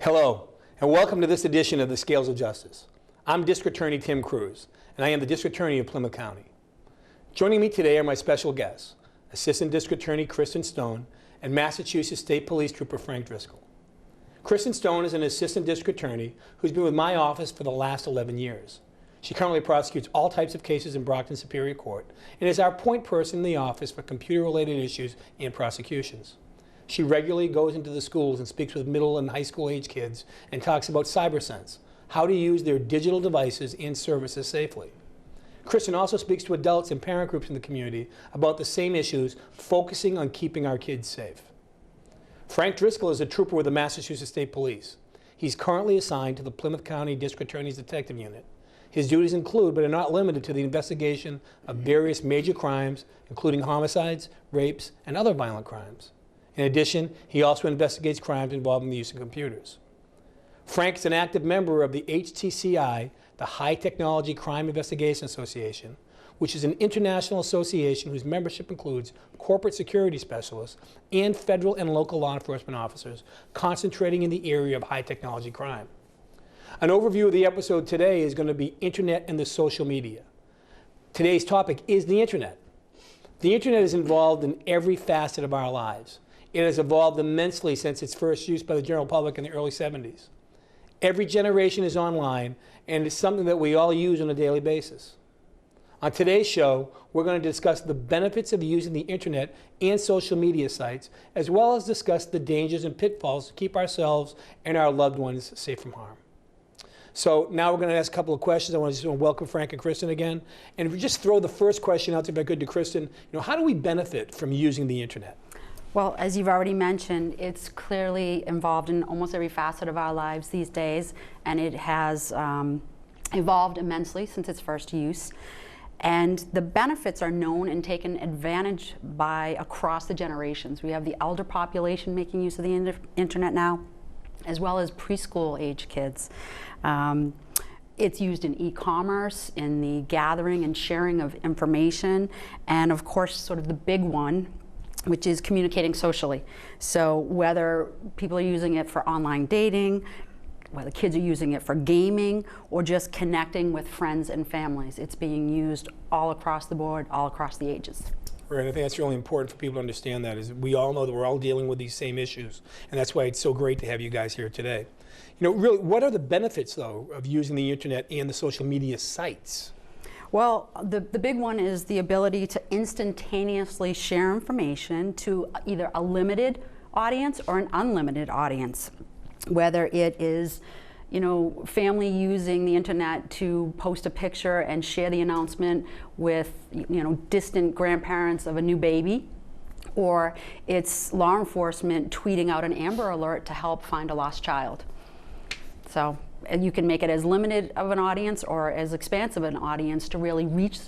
Hello, and welcome to this edition of the Scales of Justice. I'm District Attorney Tim Cruz, and I am the District Attorney of Plymouth County. Joining me today are my special guests, Assistant District Attorney Kristen Stone and Massachusetts State Police Trooper Frank Driscoll. Kristen Stone is an Assistant District Attorney who's been with my office for the last 11 years. She currently prosecutes all types of cases in Brockton Superior Court and is our point person in the office for computer-related issues and prosecutions. She regularly goes into the schools and speaks with middle and high school age kids and talks about CyberSense, how to use their digital devices and services safely. Kristen also speaks to adults and parent groups in the community about the same issues, focusing on keeping our kids safe. Frank Driscoll is a trooper with the Massachusetts State Police. He's currently assigned to the Plymouth County District Attorney's Detective Unit. His duties include, but are not limited to, the investigation of various major crimes, including homicides, rapes, and other violent crimes. In addition, he also investigates crimes involving the use of computers. Frank is an active member of the HTCI, the High Technology Crime Investigation Association, which is an international association whose membership includes corporate security specialists and federal and local law enforcement officers concentrating in the area of high technology crime. An overview of the episode today is going to be Internet and the social media. Today's topic is the Internet. The Internet is involved in every facet of our lives. It has evolved immensely since its first use by the general public in the early 70s. Every generation is online, and it's something that we all use on a daily basis. On today's show, we're going to discuss the benefits of using the Internet and social media sites, as well as discuss the dangers and pitfalls to keep ourselves and our loved ones safe from harm. So now we're going to ask a couple of questions. I want to just welcome Frank and Kristen again. And just throw the first question out, if I could, to Kristen. How do we benefit from using the Internet? Well, as you've already mentioned, it's clearly involved in almost every facet of our lives these days, and it has evolved immensely since its first use. And the benefits are known and taken advantage by across the generations. We have the elder population making use of the Internet now, as well as preschool age kids. It's used in e-commerce, in the gathering and sharing of information, and of course, sort of the big one, which is communicating socially. So whether people are using it for online dating, whether kids are using it for gaming, or just connecting with friends and families, it's being used all across the board, all across the ages. Right, I think that's really important for people to understand that, is we all know that we're all dealing with these same issues, and that's why it's so great to have you guys here today. Really, what are the benefits, though, of using the Internet and the social media sites? Well, the big one is the ability to instantaneously share information to either a limited audience or an unlimited audience. Whether it is, family using the Internet to post a picture and share the announcement with, distant grandparents of a new baby, or it's law enforcement tweeting out an Amber Alert to help find a lost child. So you can make it as limited of an audience or as expansive an audience to really reach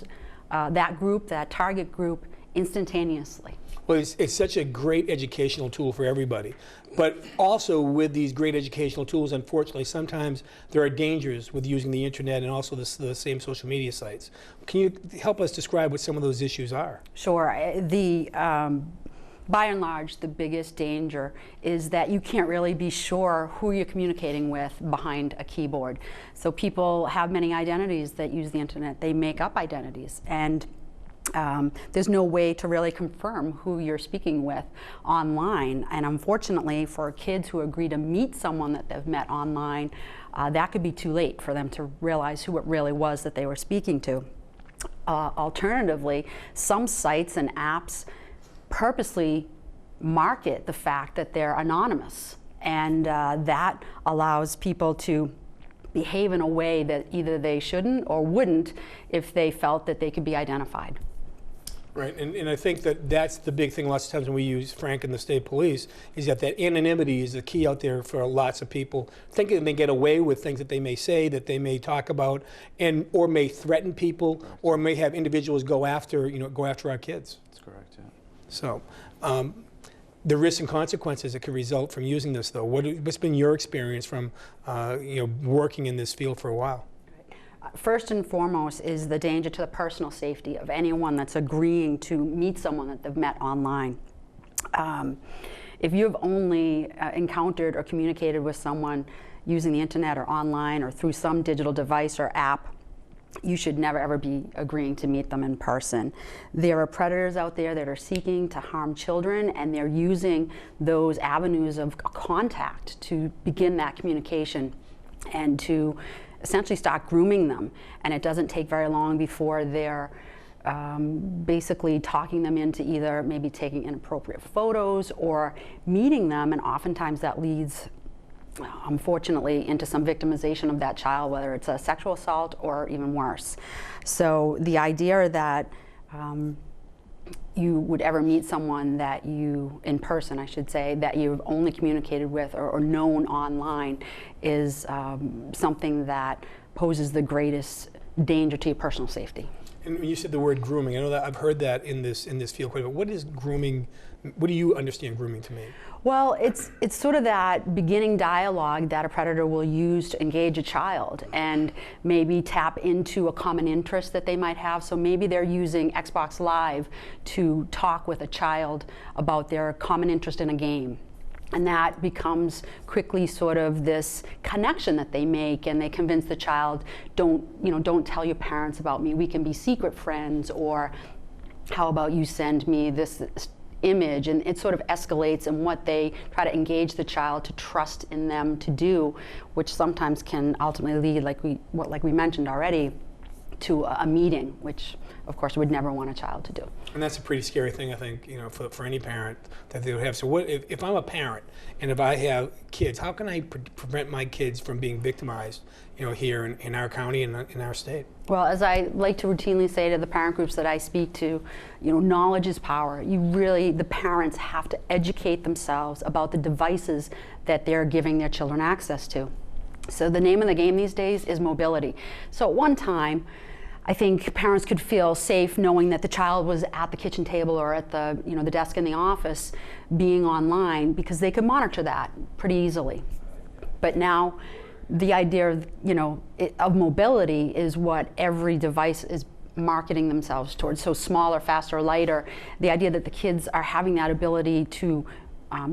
that group, that target group, instantaneously. Well, it's such a great educational tool for everybody. But also with these great educational tools, unfortunately, sometimes there are dangers with using the Internet and also the same social media sites. Can you help us describe what some of those issues are? Sure. By and large, the biggest danger is that you can't really be sure who you're communicating with behind a keyboard. So people have many identities that use the Internet. They make up identities, and there's no way to really confirm who you're speaking with online. And unfortunately, for kids who agree to meet someone that they've met online, that could be too late for them to realize who it really was that they were speaking to. Alternatively, some sites and apps purposely market the fact that they're anonymous, and that allows people to behave in a way that either they shouldn't or wouldn't if they felt that they could be identified. Right, and I think that that's the big thing lots of times when we use Frank and the state police, is that anonymity is the key out there for lots of people, thinking they get away with things that they may say, that they may talk about, or may threaten people, or may have individuals go after our kids. That's correct, yeah. So, the risks and consequences that could result from using this, though, what's been your experience from working in this field for a while? First and foremost is the danger to the personal safety of anyone that's agreeing to meet someone that they've met online. if you've only encountered or communicated with someone using the internet or online or through some digital device or app, you should never ever be agreeing to meet them in person. There are predators out there that are seeking to harm children, and they're using those avenues of contact to begin that communication and to essentially start grooming them. And it doesn't take very long before they're basically talking them into either maybe taking inappropriate photos or meeting them, and oftentimes that leads, unfortunately, into some victimization of that child, whether it's a sexual assault or even worse. So the idea that you would ever meet someone that you, in person I should say, that you've only communicated with or known online is something that poses the greatest danger to your personal safety. And when you said the word grooming, I know that I've heard that in this field quite a bit. What is grooming? What do you understand grooming to mean? Well, it's sort of that beginning dialogue that a predator will use to engage a child and maybe tap into a common interest that they might have. So maybe they're using Xbox Live to talk with a child about their common interest in a game. And that becomes quickly sort of this connection that they make, and they convince the child, don't tell your parents about me, we can be secret friends, or how about you send me this image, and it sort of escalates in what they try to engage the child to trust in them to do, which sometimes can ultimately lead, like we mentioned already, to a meeting, which of course would never want a child to do. And that's a pretty scary thing, I think, for any parent that they would have. So what if I'm a parent and if I have kids, how can I prevent my kids from being victimized, here in our county and in our state? Well, as I like to routinely say to the parent groups that I speak to, knowledge is power. The parents have to educate themselves about the devices that they're giving their children access to. So the name of the game these days is mobility. So at one time, I think parents could feel safe knowing that the child was at the kitchen table or at the desk in the office being online, because they could monitor that pretty easily. But now the idea of mobility is what every device is marketing themselves towards. So smaller, faster, lighter. The idea that the kids are having that ability to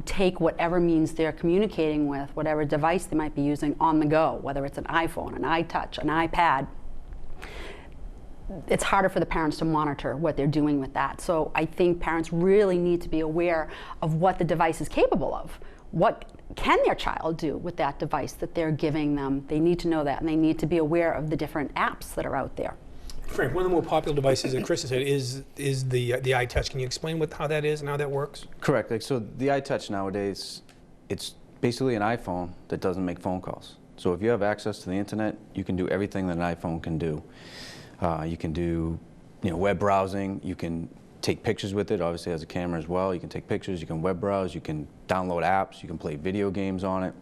take whatever means they're communicating with, whatever device they might be using on the go, whether it's an iPhone, an iTouch, an iPad. It's harder for the parents to monitor what they're doing with that. So I think parents really need to be aware of what the device is capable of. What can their child do with that device that they're giving them? They need to know that, and they need to be aware of the different apps that are out there. Frank, one of the more popular devices that Chris has said is the iTouch. Can you explain how that is and how that works? Correct. So the iTouch nowadays, it's basically an iPhone that doesn't make phone calls. So if you have access to the internet, you can do everything that an iPhone can do. You can do web browsing. You can take pictures with it. Obviously, it has a camera as well. You can take pictures. You can web browse. You can download apps. You can play video games on it.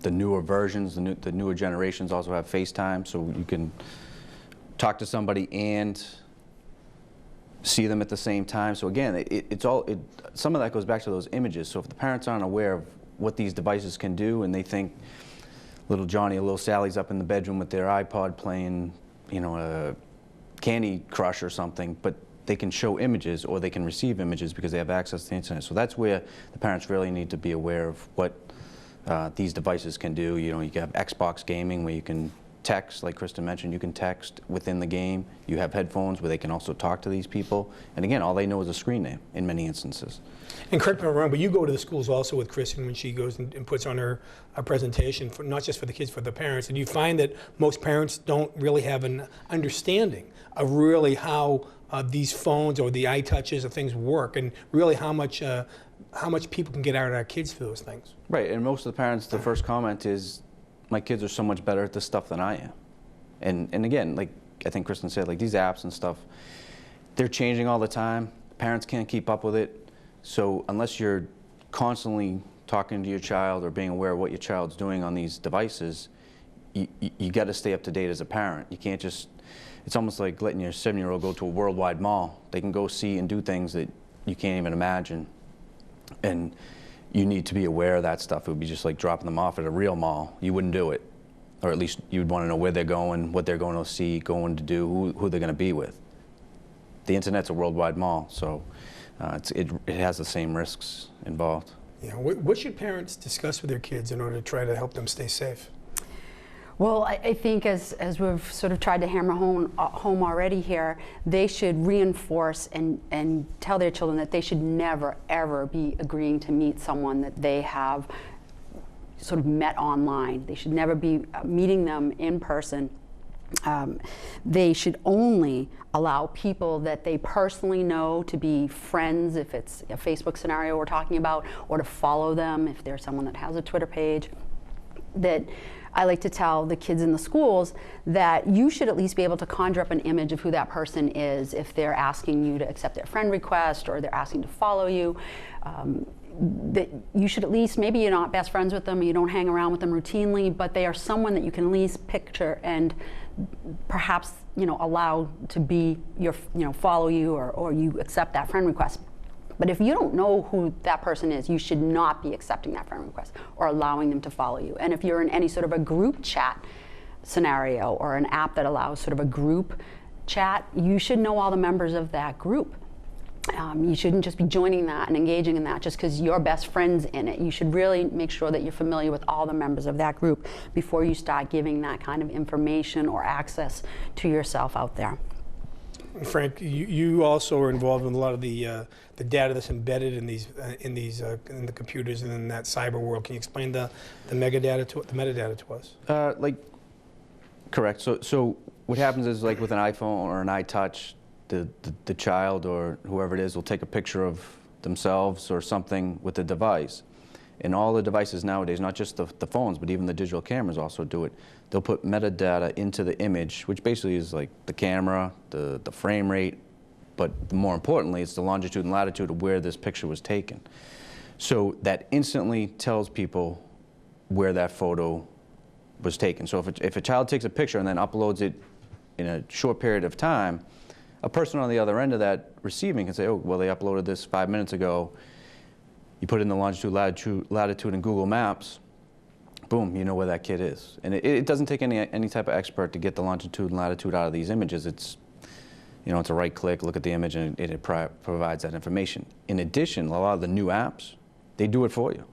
The newer versions, the newer generations also have FaceTime, so you can talk to somebody and see them at the same time. So again, some of that goes back to those images. So if the parents aren't aware of what these devices can do, and they think little Johnny or little Sally's up in the bedroom with their iPod playing, a Candy Crush or something, but they can show images or they can receive images because they have access to the internet. So that's where the parents really need to be aware of what these devices can do. You can have Xbox gaming where you can text, like Kristen mentioned, you can text within the game. You have headphones where they can also talk to these people. And again, all they know is a screen name in many instances. And correct me if I'm wrong, but you go to the schools also with Kristen when she goes and puts on her presentation, not just for the kids, for the parents. And you find that most parents don't really have an understanding of really how these phones or the iTouches or things work, and really how much people can get out of our kids for those things. Right, and most of the parents, the first comment is, my kids are so much better at this stuff than I am. And again, like I think Kristen said, like these apps and stuff, they're changing all the time. Parents can't keep up with it. So unless you're constantly talking to your child or being aware of what your child's doing on these devices, you got to stay up to date as a parent. You can't just, it's almost like letting your 7-year-old go to a worldwide mall. They can go see and do things that you can't even imagine. And you need to be aware of that stuff. It would be just like dropping them off at a real mall. You wouldn't do it. Or at least you'd want to know where they're going, what they're going to see, going to do, who they're going to be with. The internet's a worldwide mall, so it has the same risks involved. Yeah, what should parents discuss with their kids in order to try to help them stay safe? Well, I think as we've sort of tried to hammer home already here, they should reinforce and tell their children that they should never, ever be agreeing to meet someone that they have sort of met online. They should never be meeting them in person. They should only allow people that they personally know to be friends, if it's a Facebook scenario we're talking about, or to follow them if there's someone that has a Twitter page. That I like to tell the kids in the schools that you should at least be able to conjure up an image of who that person is if they're asking you to accept their friend request or they're asking to follow you. That you should at least, maybe you're not best friends with them, you don't hang around with them routinely, but they are someone that you can at least picture and perhaps, allow to be your, follow you or you accept that friend request. But if you don't know who that person is, you should not be accepting that friend request or allowing them to follow you. And if you're in any sort of a group chat scenario or an app that allows sort of a group chat, you should know all the members of that group. You shouldn't just be joining that and engaging in that just because you're best friends in it. You should really make sure that you're familiar with all the members of that group before you start giving that kind of information or access to yourself out there. Frank, you also are involved in a lot of the data that's embedded in in the computers and in that cyber world. Can you explain the metadata to us? Correct. So what happens is, like with an iPhone or an iTouch, the child or whoever it is will take a picture of themselves or something with the device. And all the devices nowadays, not just the phones, but even the digital cameras also do it. They'll put metadata into the image, which basically is like the camera, the frame rate, but more importantly, it's the longitude and latitude of where this picture was taken. So that instantly tells people where that photo was taken. So if a child takes a picture and then uploads it in a short period of time, a person on the other end of that receiving can say, oh, well, they uploaded this 5 minutes ago. You put in the longitude, latitude in Google Maps, boom, you know where that kid is. And it doesn't take any type of expert to get the longitude and latitude out of these images. It's, it's a right click, look at the image, and it provides that information. In addition, a lot of the new apps, they do it for you.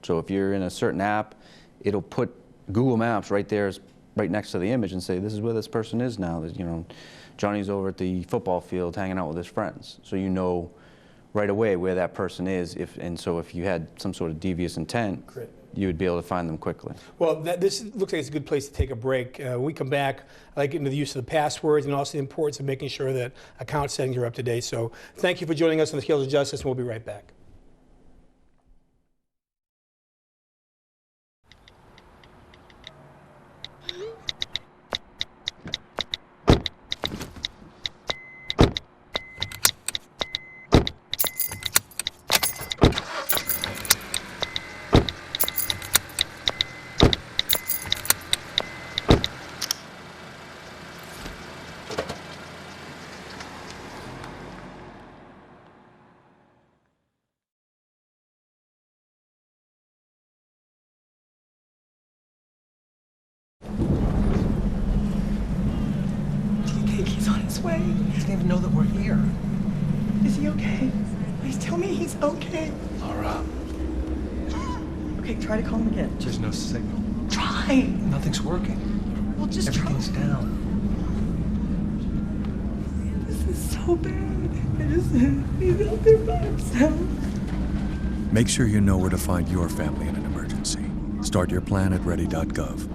So if you're in a certain app, it'll put Google Maps right there, right next to the image and say, this is where this person is now. Johnny's over at the football field hanging out with his friends. So you know right away where that person is, so if you had some sort of devious intent, Great. You would be able to find them quickly. Well, this looks like it's a good place to take a break. When we come back, I like into the use of the passwords and also the importance of making sure that account settings are up to date. So thank you for joining us on the Scales of Justice, and we'll be right back. He's on his way. He doesn't even know that we're here. Is he okay? Please tell me he's okay. Laura, Okay, try to call him again. there's no signal. Try. Nothing's working. Well, just Everything's try. down. This is so bad. He's out there by himself. Make sure you know where to find your family in an emergency. Start your plan at ready.gov.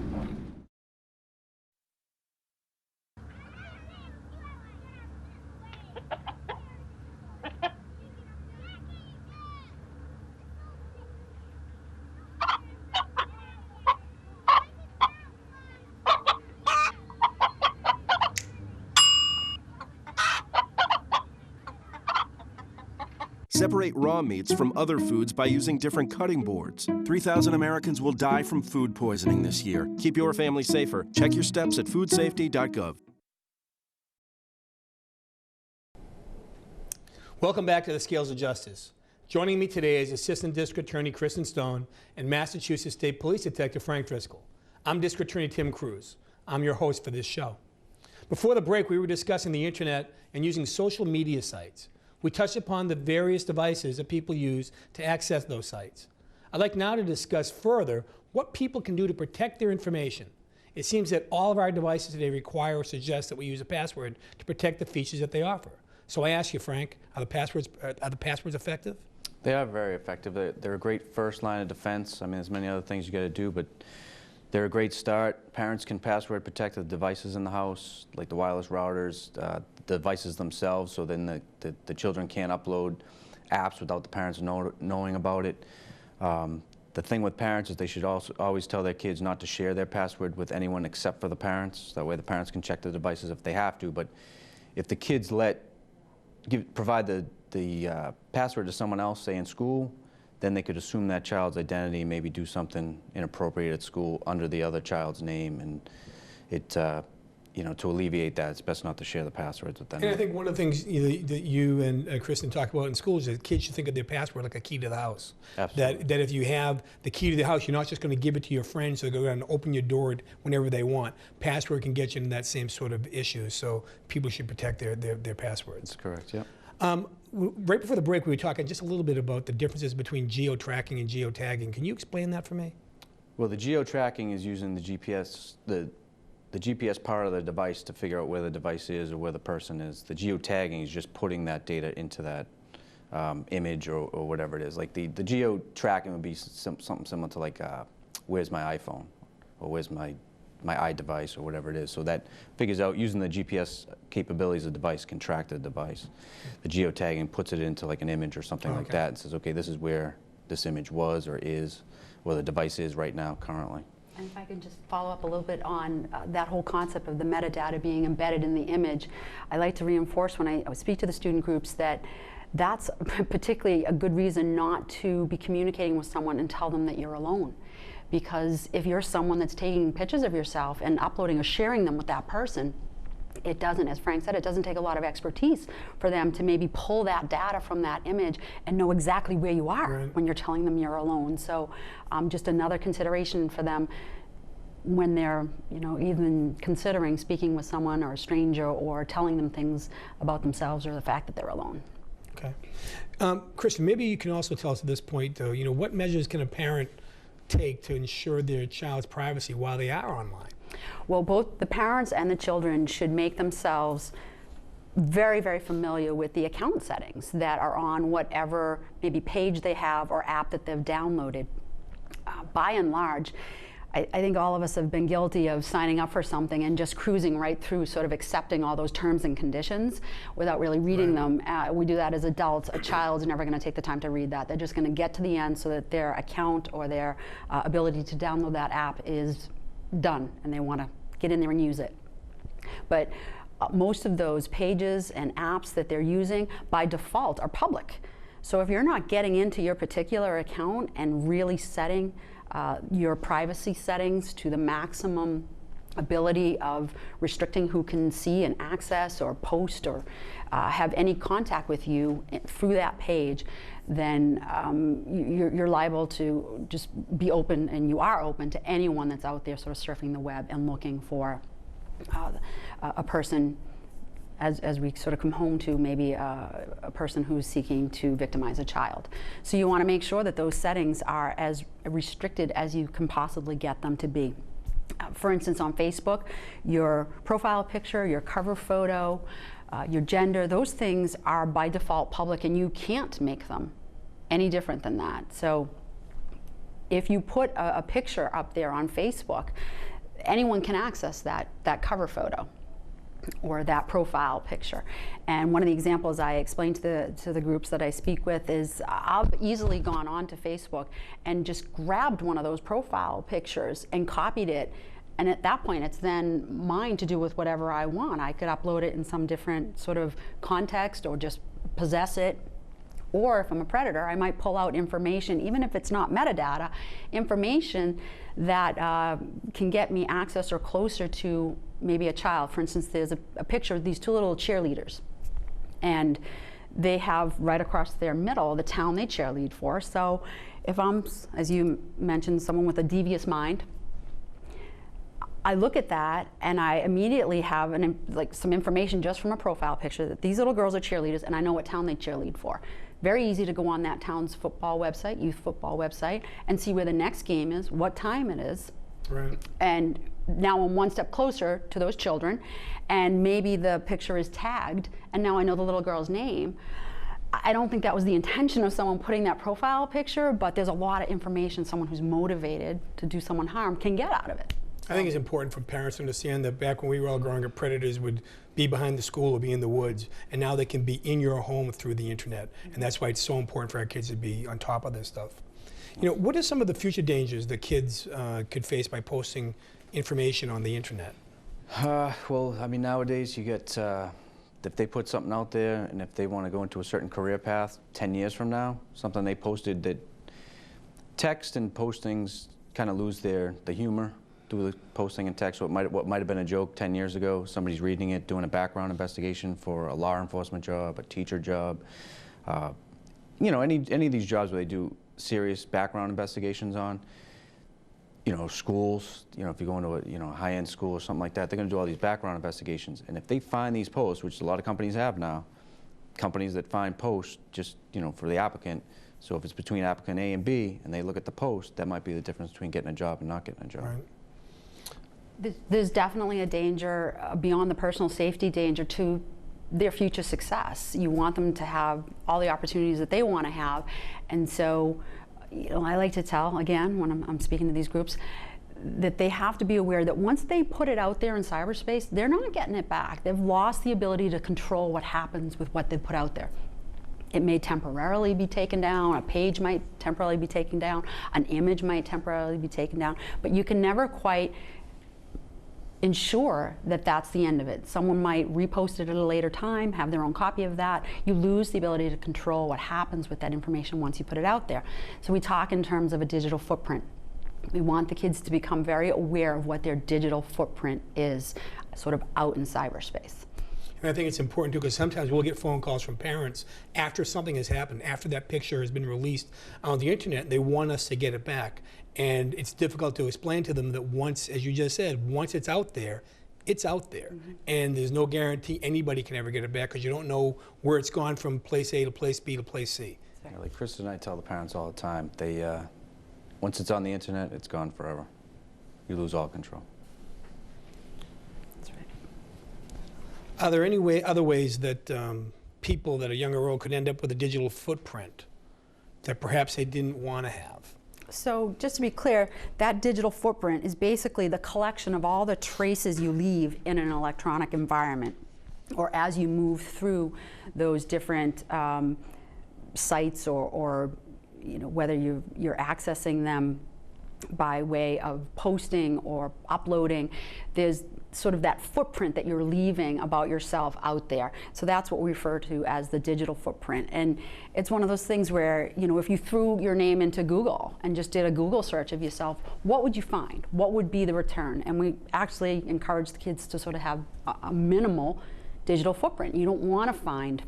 Separate raw meats from other foods by using different cutting boards. 3,000 Americans will die from food poisoning this year. Keep your family safer. Check your steps at foodsafety.gov. Welcome back to the Scales of Justice. Joining me today is Assistant District Attorney Kristen Stone and Massachusetts State Police Detective Frank Driscoll. I'm District Attorney Tim Cruz. I'm your host for this show. Before the break, we were discussing the internet and using social media sites. We touched upon the various devices that people use to access those sites. I'd like now to discuss further what people can do to protect their information. It seems that all of our devices today require or suggest that we use a password to protect the features that they offer. So I ask you, Frank, are the passwords effective? They are very effective. They're a great first line of defense. I mean, there's many other things you got to do, but they're a great start. Parents can password protect the devices in the house, like the wireless routers, the devices themselves, so then the children can't upload apps without the parents knowing about it. The thing with parents is they should also always tell their kids not to share their password with anyone except for the parents. That way the parents can check the devices if they have to. But if the kids provide the password to someone else, say in school, then they could assume that child's identity, maybe do something inappropriate at school under the other child's name, and it, you know, to alleviate that, it's best not to share the passwords with them. And I think one of the things that you and Kristen talk about in schools is that kids should think of their password like a key to the house. Absolutely. That if you have the key to the house, you're not just going to give it to your friends so they go around and open your door whenever they want. Password can get you into that same sort of issue, so people should protect their passwords. That's correct, yeah. Right before the break, we were talking just a little bit about the differences between geo-tracking and geotagging. Can you explain that for me? Well, the geo-tracking is using the GPS, the GPS part of the device to figure out where the device is or where the person is. The geotagging is just putting that data into that image or whatever it is. Like the geo-tracking would be something similar to like, where's my iPhone, or where's my iDevice, or whatever it is. So that figures out, using the GPS capabilities of the device, can track the device. The geotagging puts it into like an image or something like that and says, okay, this is where this image was or is, where the device is right now currently. And if I could just follow up a little bit on that whole concept of the metadata being embedded in the image, I like to reinforce when I speak to the student groups that that's particularly a good reason not to be communicating with someone and tell them that you're alone. Because if you're someone that's taking pictures of yourself and uploading or sharing them with that person, it doesn't, as Frank said, it doesn't take a lot of expertise for them to maybe pull that data from that image and know exactly where you are when you're telling them you're alone. So just another consideration for them when they're, you know, even considering speaking with someone or a stranger or telling them things about themselves or the fact that they're alone. Okay. Kristen, maybe you can also tell us at this point, though, you know, what measures can a parent take to ensure their child's privacy while they are online? Well, both the parents and the children should make themselves very, very familiar with the account settings that are on whatever maybe page they have or app that they've downloaded. By and large, I think all of us have been guilty of signing up for something and just cruising right through, sort of accepting all those terms and conditions without really reading them. We do that as adults. A child's never going to take the time to read that. They're just going to get to the end so that their account or their ability to download that app is done, and they want to get in there and use it. But most of those pages and apps that they're using by default are public. So if you're not getting into your particular account and really setting your privacy settings to the maximum ability of restricting who can see and access or post or have any contact with you through that page, then you're liable to just be open, and you are open to anyone that's out there sort of surfing the web and looking for a person, as we sort of come home to maybe a person who's seeking to victimize a child. So you want to make sure that those settings are as restricted as you can possibly get them to be. For instance, on Facebook, your profile picture, your cover photo, your gender, those things are by default public, and you can't make them any different than that. So if you put a picture up there on Facebook, anyone can access that cover photo or that profile picture. And one of the examples I explained to the groups that I speak with is I've easily gone on to Facebook and just grabbed one of those profile pictures and copied it, and at that point it's then mine to do with whatever I want. I could upload it in some different sort of context or just possess it. Or if I'm a predator, I might pull out information, even if it's not metadata, information that can get me access or closer to maybe a child. For instance, there's a picture of these two little cheerleaders, and they have right across their middle the town they cheerlead for. So if I'm, as you mentioned, someone with a devious mind, I look at that and I immediately have some information just from a profile picture that these little girls are cheerleaders, and I know what town they cheerlead for. Very easy to go on that town's football website, youth football website, and see where the next game is, what time it is. Right. And now I'm one step closer to those children, and maybe the picture is tagged, and now I know the little girl's name. I don't think that was the intention of someone putting that profile picture, but there's a lot of information someone who's motivated to do someone harm can get out of it. I think it's important for parents to understand that back when we were all growing up, predators would be behind the school or be in the woods, and now they can be in your home through the internet. And that's why it's so important for our kids to be on top of this stuff. You know, what are some of the future dangers that kids could face by posting information on the internet? Well, I mean, nowadays you get, if they put something out there and if they want to go into a certain career path 10 years from now, something they posted, that text and postings kind of lose the humor. Do the posting and text, what might have been a joke 10 years ago, somebody's reading it, doing a background investigation for a law enforcement job, a teacher job, you know, any of these jobs where they do serious background investigations on, you know, schools, you know, if you go into a high-end school or something like that, they're going to do all these background investigations. And if they find these posts, which a lot of companies have now, companies that find posts just, you know, for the applicant. So if it's between applicant A and B and they look at the post, that might be the difference between getting a job and not getting a job. Right. There's definitely a danger beyond the personal safety danger to their future success. You want them to have all the opportunities that they want to have. And so, you know, I like to tell, again, when I'm speaking to these groups, that they have to be aware that once they put it out there in cyberspace, they're not getting it back. They've lost the ability to control what happens with what they put out there. It may temporarily be taken down, a page might temporarily be taken down, an image might temporarily be taken down, but you can never quite ensure that that's the end of it. Someone might repost it at a later time, have their own copy of that. You lose the ability to control what happens with that information once you put it out there. So we talk in terms of a digital footprint. We want the kids to become very aware of what their digital footprint is, sort of out in cyberspace. And I think it's important too, because sometimes we'll get phone calls from parents after something has happened, after that picture has been released on the internet, they want us to get it back. And it's difficult to explain to them that once, as you just said, once it's out there, it's out there. Mm-hmm. And there's no guarantee anybody can ever get it back because you don't know where it's gone from place A to place B to place C. Yeah, like Chris and I tell the parents all the time, once it's on the internet, it's gone forever. You lose all control. That's right. Are there any other ways that people that are young or old could end up with a digital footprint that perhaps they didn't want to have? So just to be clear, that digital footprint is basically the collection of all the traces you leave in an electronic environment, or as you move through those different sites, or you know, whether you're accessing them by way of posting or uploading. There's sort of that footprint that you're leaving about yourself out there. So that's what we refer to as the digital footprint. And it's one of those things where, you know, if you threw your name into Google and just did a Google search of yourself, what would you find? What would be the return? And we actually encourage the kids to sort of have a minimal digital footprint. You don't want to find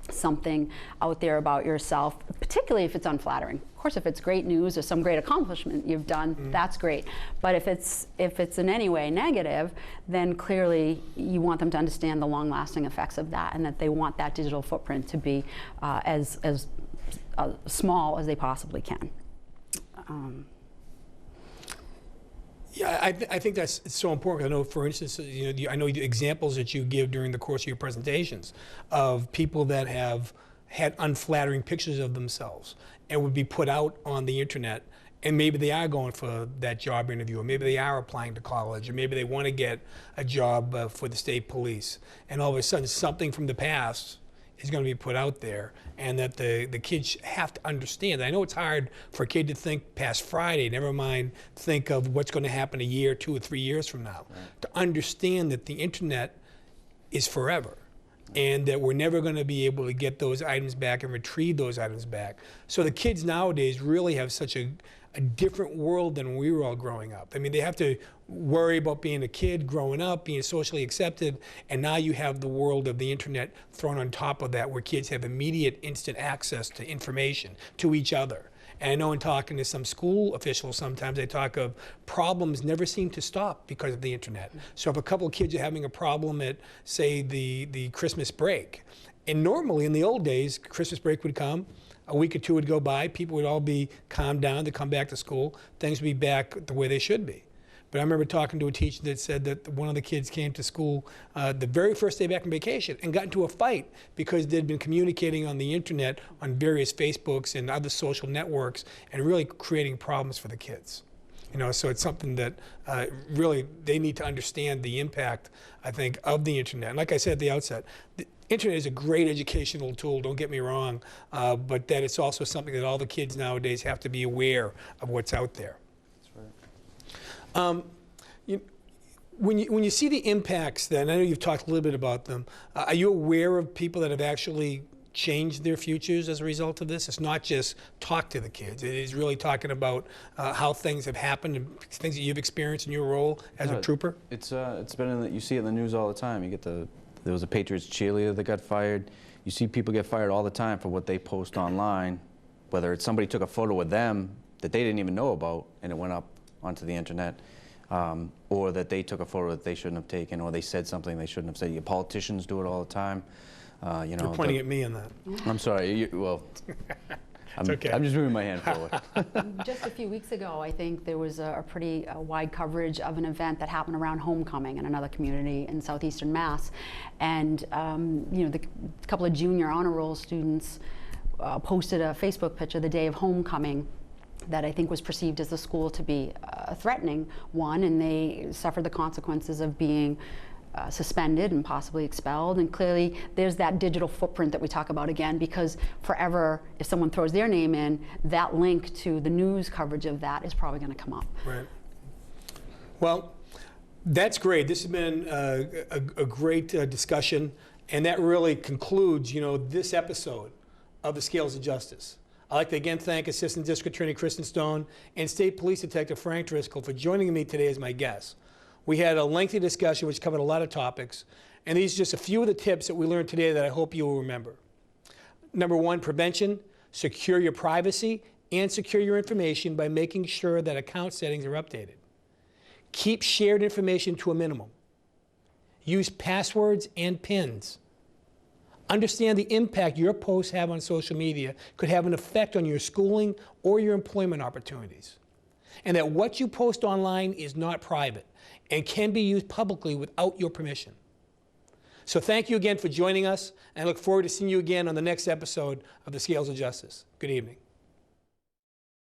something out there about yourself, particularly if it's unflattering. Of course, if it's great news or some great accomplishment you've done, that's great. But if it's in any way negative, then clearly you want them to understand the long-lasting effects of that, and that they want that digital footprint to be as small as they possibly can. Yeah, I think that's so important. I know, for instance, you know, I know the examples that you give during the course of your presentations of people that have had unflattering pictures of themselves and would be put out on the internet, and maybe they are going for that job interview, or maybe they are applying to college, or maybe they want to get a job for the state police, and all of a sudden something from the past is going to be put out there, and that the kids have to understand. I know it's hard for a kid to think past Friday, never mind think of what's going to happen a year, 2 or 3 years from now. Right. To understand that the internet is forever, and that we're never going to be able to get those items back and retrieve those items back. So the kids nowadays really have such a different world than when we were all growing up. I mean, they have to worry about being a kid, growing up, being socially accepted, and now you have the world of the internet thrown on top of that, where kids have immediate, instant access to information, to each other. And I know in talking to some school officials, sometimes they talk of problems never seem to stop because of the internet. So if a couple of kids are having a problem at, say, the Christmas break, and normally in the old days, Christmas break would come, a week or two would go by, people would all be calmed down to come back to school, things would be back the way they should be. But I remember talking to a teacher that said that one of the kids came to school the very first day back from vacation and got into a fight because they'd been communicating on the internet on various Facebooks and other social networks and really creating problems for the kids. You know, so it's something that really they need to understand the impact, I think, of the internet. And like I said at the outset, the internet is a great educational tool, don't get me wrong, but that it's also something that all the kids nowadays have to be aware of what's out there. When you see the impacts then, I know you've talked a little bit about them, are you aware of people that have actually changed their futures as a result of this? It's not just talk to the kids, it is really talking about how things have happened and things that you've experienced in your role as a trooper? It's been you see it in the news all the time. You get there was a Patriots cheerleader that got fired. You see people get fired all the time for what they post online, whether it's somebody took a photo of them that they didn't even know about and it went up onto the internet, or that they took a photo that they shouldn't have taken, or they said something they shouldn't have said. Politicians do it all the time. You know, You're pointing at me on that. I'm sorry. Well, It's okay. I'm just moving my hand forward. Just a few weeks ago, I think there was a pretty wide coverage of an event that happened around homecoming in another community in southeastern Mass, and you know, a couple of junior honor roll students posted a Facebook picture the day of homecoming that I think was perceived as the school to be a threatening one, and they suffered the consequences of being suspended and possibly expelled. And clearly there's that digital footprint that we talk about again, because forever if someone throws their name in, that link to the news coverage of that is probably going to come up. Right. Well, that's great. This has been a great discussion, and that really concludes, you know, this episode of the Scales of Justice. I'd like to again thank Assistant District Attorney Kristen Stone and State Police Detective Frank Driscoll for joining me today as my guests. We had a lengthy discussion which covered a lot of topics, and these are just a few of the tips that we learned today that I hope you will remember. Number one, prevention. Secure your privacy and secure your information by making sure that account settings are updated. Keep shared information to a minimum. Use passwords and PINs. Understand the impact your posts have on social media could have an effect on your schooling or your employment opportunities. And that what you post online is not private and can be used publicly without your permission. So thank you again for joining us, and I look forward to seeing you again on the next episode of the Scales of Justice. Good evening.